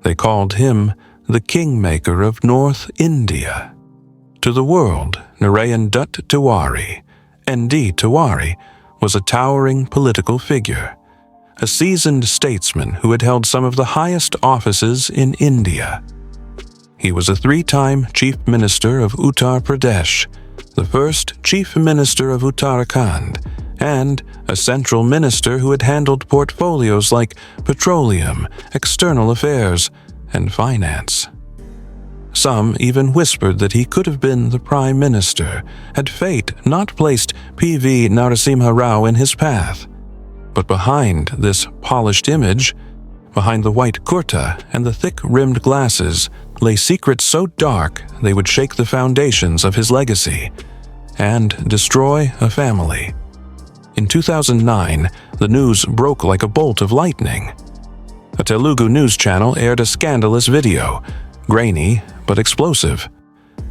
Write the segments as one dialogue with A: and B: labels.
A: They called him the kingmaker of North India. To the world, Narayan Datt Tiwari, ND Tiwari, was a towering political figure, a seasoned statesman who had held some of the highest offices in India. He was a 3-time Chief Minister of Uttar Pradesh, the first Chief Minister of Uttarakhand, and a central minister who had handled portfolios like petroleum, external affairs, and finance. Some even whispered that he could have been the Prime Minister, had fate not placed P.V. Narasimha Rao in his path. But behind this polished image, behind the white kurta and the thick-rimmed glasses, lay secrets so dark they would shake the foundations of his legacy and destroy a family. In 2009, the news broke like a bolt of lightning. A Telugu news channel aired a scandalous video, grainy but explosive.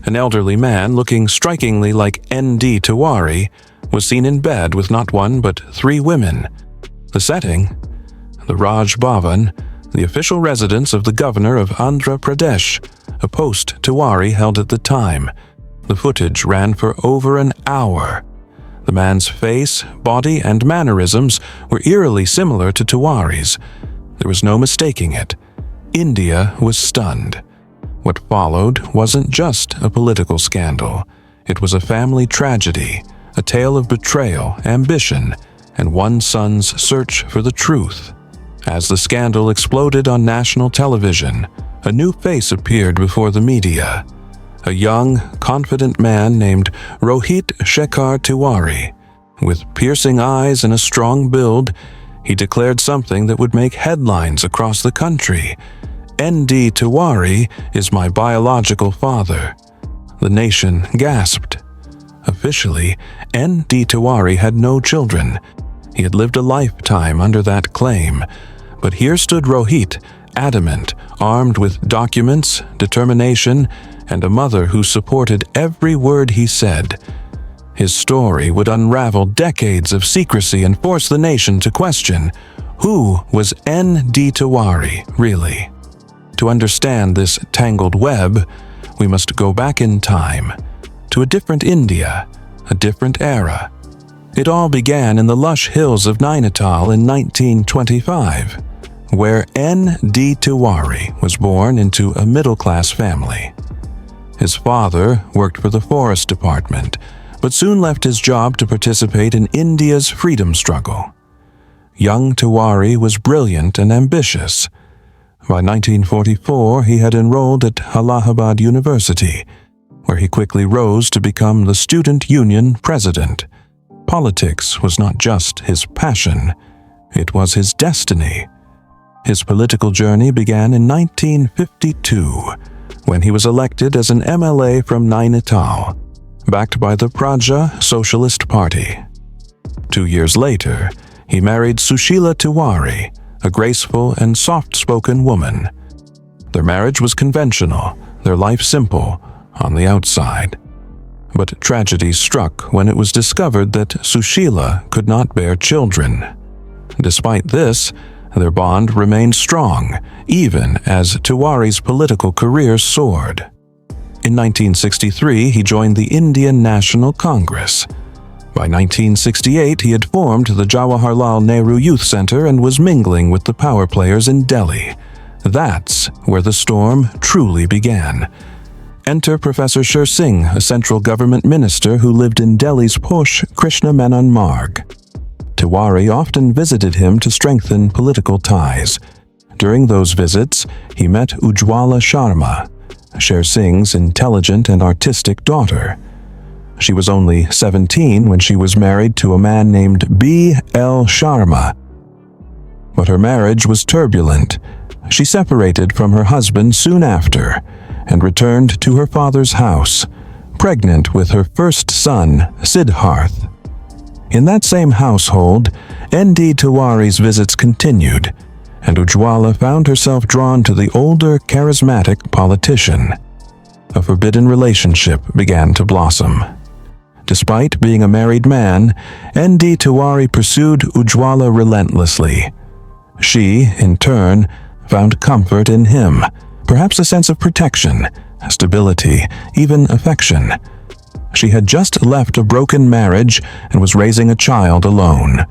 A: An elderly man looking strikingly like ND Tiwari was seen in bed with not one but 3 women. The setting? The Raj Bhavan, the official residence of the governor of Andhra Pradesh, a post Tiwari held at the time. The footage ran for over an hour. The man's face, body, and mannerisms were eerily similar to Tiwari's. There was no mistaking it. India was stunned. What followed wasn't just a political scandal. It was a family tragedy, a tale of betrayal, ambition, and one son's search for the truth. As the scandal exploded on national television, a new face appeared before the media. A young, confident man named Rohit Shekhar Tiwari. With piercing eyes and a strong build, he declared something that would make headlines across the country. ND Tiwari is my biological father. The nation gasped. Officially, ND Tiwari had no children. He had lived a lifetime under that claim. But here stood Rohit, adamant, armed with documents, determination, and a mother who supported every word he said. His story would unravel decades of secrecy and force the nation to question, who was ND Tiwari really? To understand this tangled web, we must go back in time, to a different India, a different era. It all began in the lush hills of Nainital in 1925, where ND Tiwari was born into a middle-class family. His father worked for the Forest Department, but soon left his job to participate in India's freedom struggle. Young Tiwari was brilliant and ambitious. By 1944, he had enrolled at Allahabad University, where he quickly rose to become the student union president. Politics was not just his passion, it was his destiny. His political journey began in 1952, when he was elected as an MLA from Nainital, backed by the Praja Socialist Party. 2 years later, he married Sushila Tiwari, a graceful and soft-spoken woman. Their marriage was conventional, their life simple, on the outside. But tragedy struck when it was discovered that Sushila could not bear children. Despite this, their bond remained strong, even as Tiwari's political career soared. In 1963, he joined the Indian National Congress. By 1968, he had formed the Jawaharlal Nehru Youth Center and was mingling with the power players in Delhi. That's where the storm truly began. Enter Professor Sher Singh, a central government minister who lived in Delhi's posh Krishna Menon Marg. Tiwari often visited him to strengthen political ties. During those visits, he met Ujjwala Sharma, Sher Singh's intelligent and artistic daughter. She was only 17 when she was married to a man named B.L. Sharma. But her marriage was turbulent. She separated from her husband soon after and returned to her father's house, pregnant with her first son, Siddharth. In that same household, ND Tiwari's visits continued, and Ujjwala found herself drawn to the older, charismatic politician. A forbidden relationship began to blossom. Despite being a married man, ND Tiwari pursued Ujjwala relentlessly. She, in turn, found comfort in him, perhaps a sense of protection, stability, even affection. She had just left a broken marriage and was raising a child alone.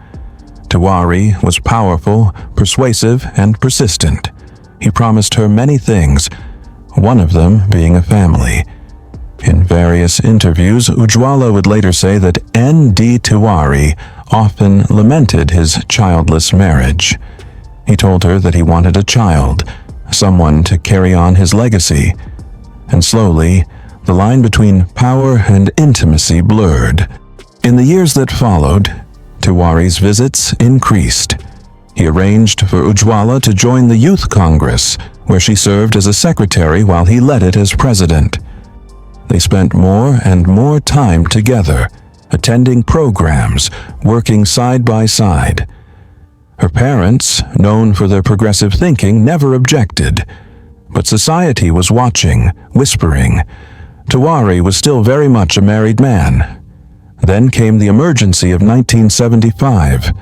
A: Tiwari was powerful, persuasive, and persistent. He promised her many things, one of them being a family. In various interviews, Ujjwala would later say that ND Tiwari often lamented his childless marriage. He told her that he wanted a child, someone to carry on his legacy. And slowly, the line between power and intimacy blurred. In the years that followed, Tiwari's visits increased. He arranged for Ujjwala to join the Youth Congress, where she served as a secretary while he led it as president. They spent more and more time together, attending programs, working side by side. Her parents, known for their progressive thinking, never objected. But society was watching, whispering. Tiwari was still very much a married man. Then came the emergency of 1975.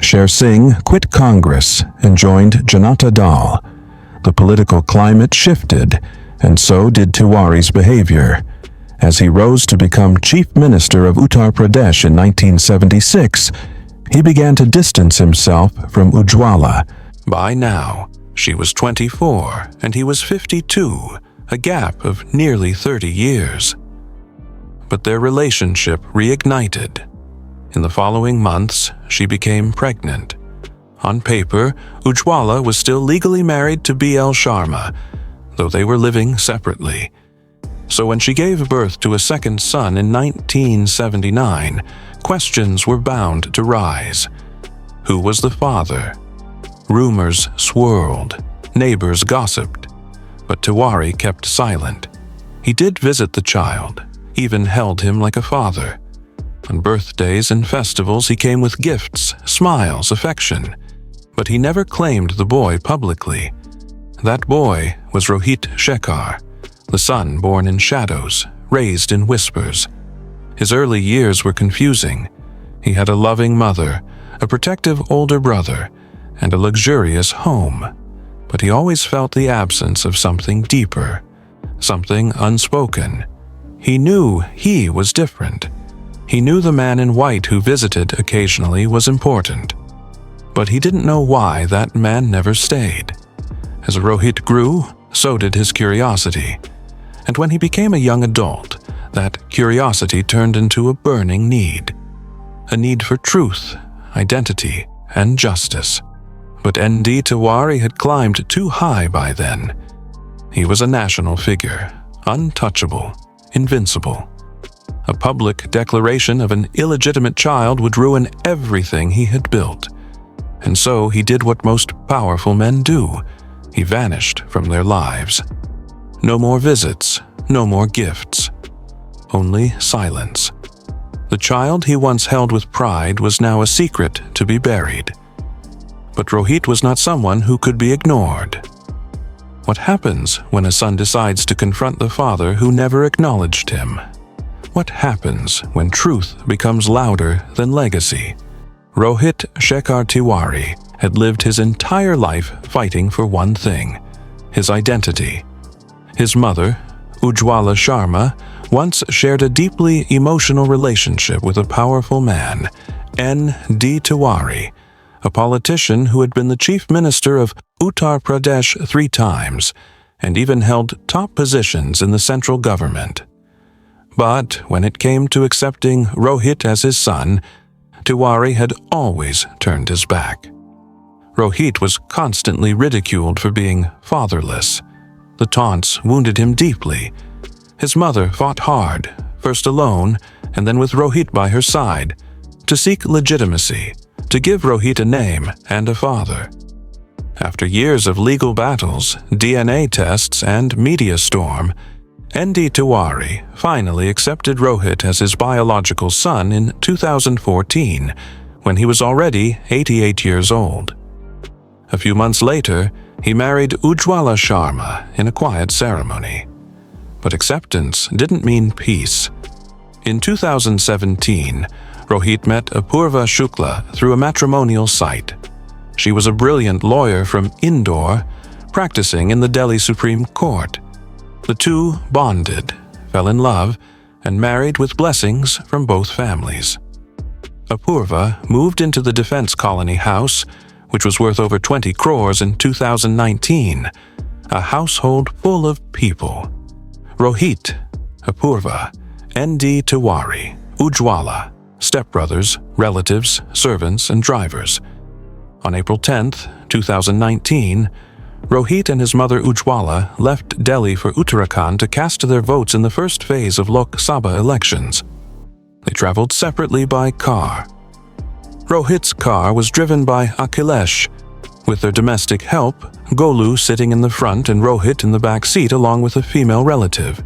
A: Sher Singh quit Congress and joined Janata Dal. The political climate shifted, and so did Tiwari's behavior. As he rose to become Chief Minister of Uttar Pradesh in 1976, he began to distance himself from Ujjwala. By now, she was 24 and he was 52, a gap of nearly 30 years. But their relationship reignited. In the following months, she became pregnant. On paper, Ujjwala was still legally married to B.L. Sharma, though they were living separately. So when she gave birth to a second son in 1979, questions were bound to rise. Who was the father? Rumors swirled, neighbors gossiped, but Tiwari kept silent. He did visit the child, even held him like a father. On birthdays and festivals he came with gifts, smiles, affection, but he never claimed the boy publicly. That boy was Rohit Shekhar, the son born in shadows, raised in whispers. His early years were confusing. He had a loving mother, a protective older brother, and a luxurious home. But he always felt the absence of something deeper, something unspoken. He knew he was different. He knew the man in white who visited occasionally was important. But he didn't know why that man never stayed. As Rohit grew, so did his curiosity. And when he became a young adult, that curiosity turned into a burning need. A need for truth, identity, and justice. But ND Tiwari had climbed too high by then. He was a national figure, untouchable, invincible. A public declaration of an illegitimate child would ruin everything he had built. And so he did what most powerful men do. He vanished from their lives. No more visits, no more gifts. Only silence. The child he once held with pride was now a secret to be buried. But Rohit was not someone who could be ignored. What happens when a son decides to confront the father who never acknowledged him? What happens when truth becomes louder than legacy? Rohit Shekhar Tiwari had lived his entire life fighting for one thing: his identity. His mother, Ujjwala Sharma, once shared a deeply emotional relationship with a powerful man, ND Tiwari, a politician who had been the chief minister of Uttar Pradesh 3 times and even held top positions in the central government. But when it came to accepting Rohit as his son, Tiwari had always turned his back. Rohit was constantly ridiculed for being fatherless. The taunts wounded him deeply. His mother fought hard, first alone and then with Rohit by her side, to seek legitimacy, to give Rohit a name and a father. After years of legal battles, DNA tests, and media storm, ND Tiwari finally accepted Rohit as his biological son in 2014, when he was already 88 years old. A few months later, he married Ujjwala Sharma in a quiet ceremony. But acceptance didn't mean peace. In 2017, Rohit met Apoorva Shukla through a matrimonial site. She was a brilliant lawyer from Indore, practicing in the Delhi Supreme Court. The two bonded, fell in love, and married with blessings from both families. Apoorva moved into the defense colony house, which was worth over 20 crores in 2019, a household full of people. Rohit, Apoorva, ND Tiwari, Ujjwala, stepbrothers, relatives, servants, and drivers. On April 10, 2019, Rohit and his mother Ujjwala left Delhi for Uttarakhand to cast their votes in the first phase of Lok Sabha elections. They traveled separately by car. Rohit's car was driven by Akhilesh, with their domestic help, Golu sitting in the front and Rohit in the back seat along with a female relative.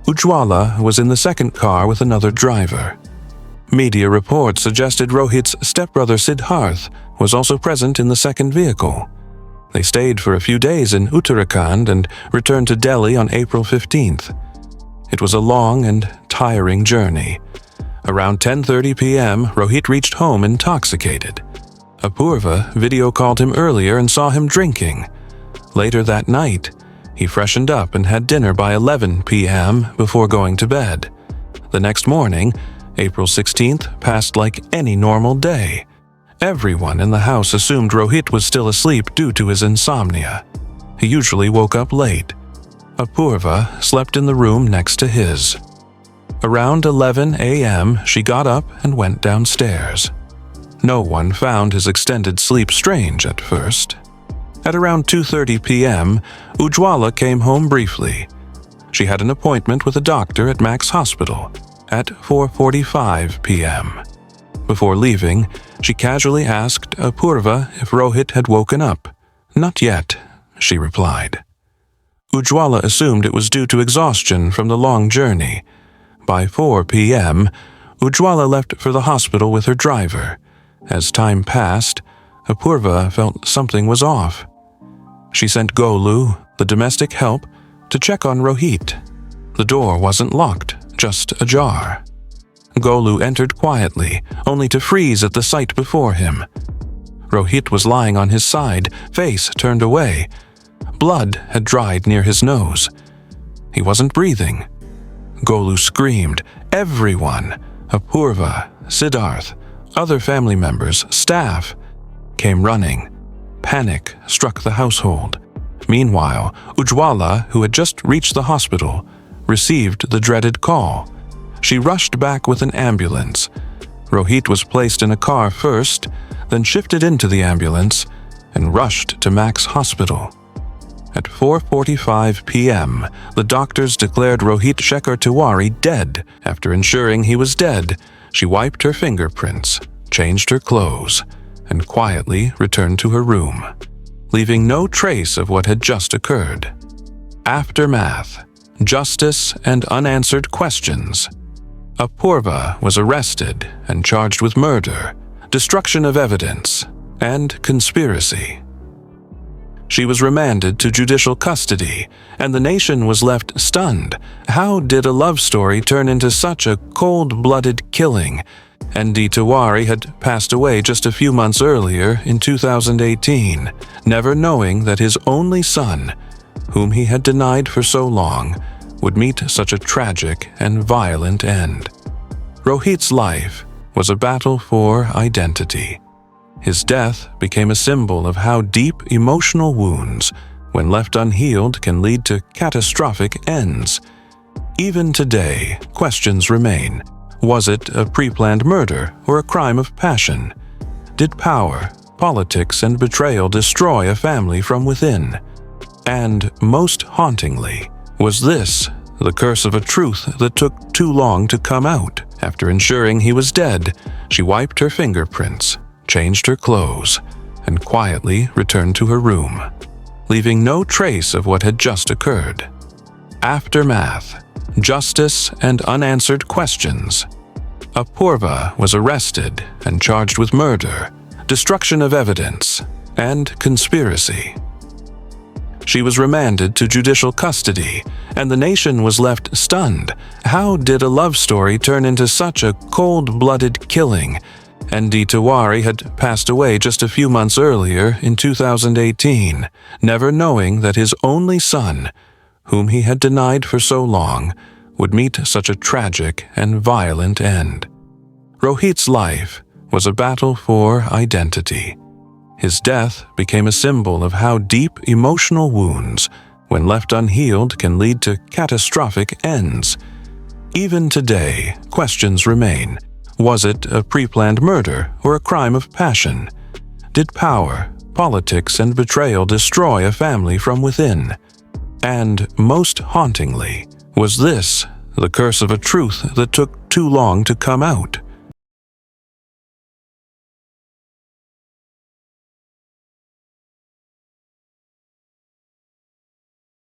A: Ujjwala was in the second car with another driver. Media reports suggested Rohit's stepbrother Siddharth was also present in the second vehicle. They stayed for a few days in Uttarakhand and returned to Delhi on April 15th. It was a long and tiring journey. Around 10:30 p.m., Rohit reached home intoxicated. Apoorva video called him earlier and saw him drinking. Later that night, he freshened up and had dinner by 11 p.m. before going to bed. The next morning, April 16th, passed like any normal day. Everyone in the house assumed Rohit was still asleep due to his insomnia. He usually woke up late. Apoorva slept in the room next to his. Around 11 a.m., she got up and went downstairs. No one found his extended sleep strange at first. At around 2:30 p.m., Ujjwala came home briefly. She had an appointment with a doctor at Max Hospital at 4:45 p.m. Before leaving, she casually asked Apoorva if Rohit had woken up. "Not yet," she replied. Ujjwala assumed it was due to exhaustion from the long journey. By 4 p.m., Ujjwala left for the hospital with her driver. As time passed, Apoorva felt something was off. She sent Golu, the domestic help, to check on Rohit. The door wasn't locked, just ajar. Golu entered quietly, only to freeze at the sight before him. Rohit was lying on his side, face turned away. Blood had dried near his nose. He wasn't breathing. Golu screamed. Everyone, Apoorva, Siddharth, other family members, staff, came running. Panic struck the household. Meanwhile, Ujjwala, who had just reached the hospital, received the dreaded call. She rushed back with an ambulance. Rohit was placed in a car first, then shifted into the ambulance and rushed to Max Hospital. At 4:45 p.m., the doctors declared Rohit Shekhar Tiwari dead. After ensuring he was dead, she wiped her fingerprints, changed her clothes, and quietly returned to her room, leaving no trace of what had just occurred. Aftermath, justice, and unanswered questions. Apoorva was arrested and charged with murder, destruction of evidence, and conspiracy. She was remanded to judicial custody, and the nation was left stunned. How did a love story turn into such a cold-blooded killing? ND Tiwari had passed away just a few months earlier in 2018, never knowing that his only son, whom he had denied for so long, would meet such a tragic and violent end. Rohit's life was a battle for identity. His death became a symbol of how deep emotional wounds, when left unhealed, can lead to catastrophic ends. Even today, questions remain. Was it a pre-planned murder or a crime of passion? Did power, politics, and betrayal destroy a family from within? And, most hauntingly, was this the curse of a truth that took too long to come out? After ensuring he was dead, she wiped her fingerprints, changed her clothes, and quietly returned to her room, leaving no trace of what had just occurred. Aftermath, justice, and unanswered questions. Apoorva was arrested and charged with murder, destruction of evidence, and conspiracy. She was remanded to judicial custody, and the nation was left stunned. How did a love story turn into such a cold-blooded killing? ND Tiwari had passed away just a few months earlier in 2018, never knowing that his only son, whom he had denied for so long, would meet such a tragic and violent end. Rohit's life was a battle for identity. His death became a symbol of how deep emotional wounds, when left unhealed, can lead to catastrophic ends. Even today, questions remain. Was it a pre-planned murder or a crime of passion? Did power, politics, and betrayal destroy a family from within? And most hauntingly, was this the curse of a truth that took too long to come out?